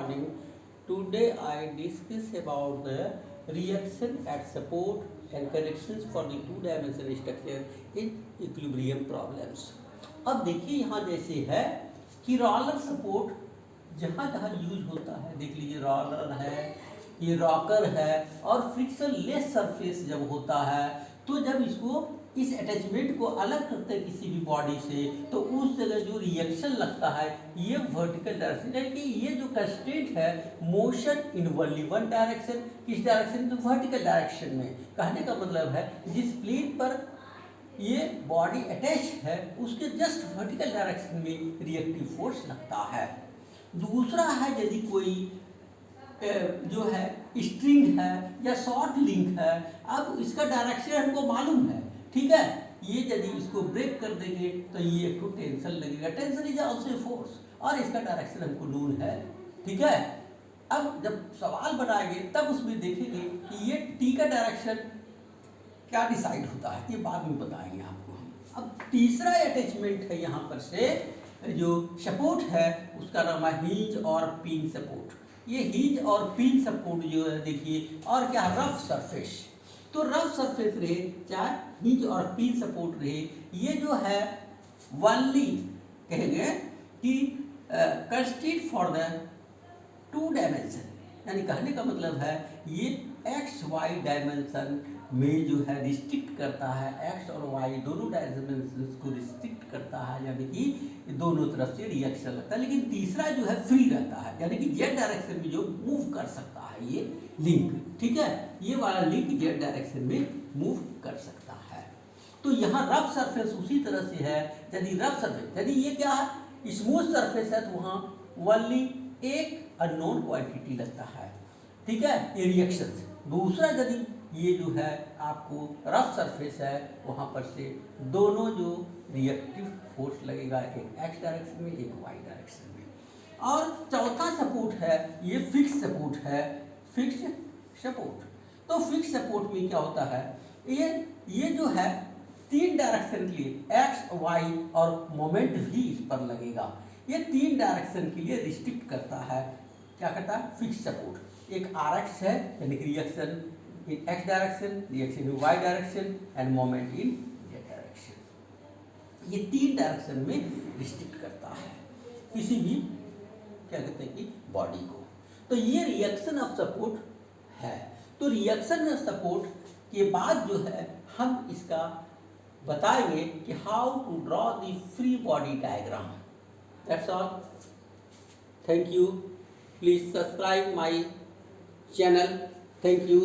morning. Today I discuss about the reaction at support and corrections for the two-dimensional structure in equilibrium problems. अब देखिए यहाँ जैसे है कि रोलर सपोर्ट जहाँ जहाँ यूज होता है, देख लीजिए रोलर है, ये रॉकर है, और फ्रिक्शन लेस सरफेस जब होता है तो जब इसको इस अटैचमेंट को अलग करते हैं किसी भी बॉडी से, तो उस जगह जो रिएक्शन लगता है ये वर्टिकल डायरेक्शन, यानी कि ये जो कंस्ट्रेंट है motion in only one direction, किस डायरेक्शन में, वर्टिकल डायरेक्शन में। कहने का मतलब है जिस प्लेन पर ये बॉडी अटैच है उसके जस्ट वर्टिकल डायरेक्शन में रिएक्टिव फोर्स लगता है। दूसरा है यदि कोई जो है स्ट्रिंग है या शॉर्ट लिंक है, अब इसका डायरेक्शन हमको मालूम है, ठीक है, ये यदि इसको ब्रेक कर देंगे तो ये एक तो टेंशन लगेगा, टेंशन इज आल्सो फोर्स, और इसका डायरेक्शन हमको नून है, ठीक है। अब जब सवाल बनाएंगे तब उसमें देखेंगे कि ये टी का डायरेक्शन क्या डिसाइड होता है, ये बाद में बताएंगे आपको हम। अब तीसरा अटैचमेंट है यहाँ पर से जो सपोर्ट है उसका नाम है हिंज और पिन सपोर्ट। ये हिंज और पिन सपोर्ट जो है देखिए, और क्या रफ सरफेस, तो रफ सरफेस रहे चाहे हिंज और पिन सपोर्ट रहे, ये जो है ओनली कहेंगे कि constraint for the two dimension, यानी कहने का मतलब है ये एक्स वाई डायमेंशन में जो है रिस्ट्रिक्ट करता है, एक्स और वाई दोनों डायमेंशन को रिस्ट्रिक्ट करता है, यानी कि दोनों तरफ से रिएक्शन लगता है। लेकिन तीसरा जो है फ्री रहता है, यानी कि जेड डायरेक्शन में जो मूव कर सकता है ये लिंक, ठीक है, ये वाला लिंक जेड डायरेक्शन में मूव कर सकता है। तो यहाँ रफ सरफेस उसी तरह से है, यदि रफ सरफेस, यदि ये क्या है स्मूथ सरफेस है तो वहाँ ओनली एक अननोन क्वांटिटी लगता है, ठीक है, ये रिएक्शन। दूसरा यदि ये जो है आपको रफ सरफेस है वहाँ पर से दोनों जो रिएक्टिव फोर्स लगेगा, एक एक्स डायरेक्शन में एक वाई डायरेक्शन में। और चौथा सपोर्ट है ये फिक्स सपोर्ट है, फिक्स सपोर्ट। तो फिक्स सपोर्ट में क्या होता है, ये जो है तीन डायरेक्शन के लिए एक्स वाई और मोमेंट भी इस पर लगेगा, ये तीन डायरेक्शन के लिए रिस्ट्रिक्ट करता है, क्या करता है फिक्स सपोर्ट। एक आर एक्स है यानी कि reaction in x direction, reaction in y direction and moment in z direction, ये तीन डायरेक्शन में रिस्ट्रिक्ट करता है किसी भी क्या कहते हैं कि बॉडी को। तो ये रिएक्शन ऑफ सपोर्ट है। तो रिएक्शन ऑफ सपोर्ट के बाद जो है हम इसका बताएंगे कि how to draw the free body diagram. That's all, thank you, please subscribe my channel, thank you.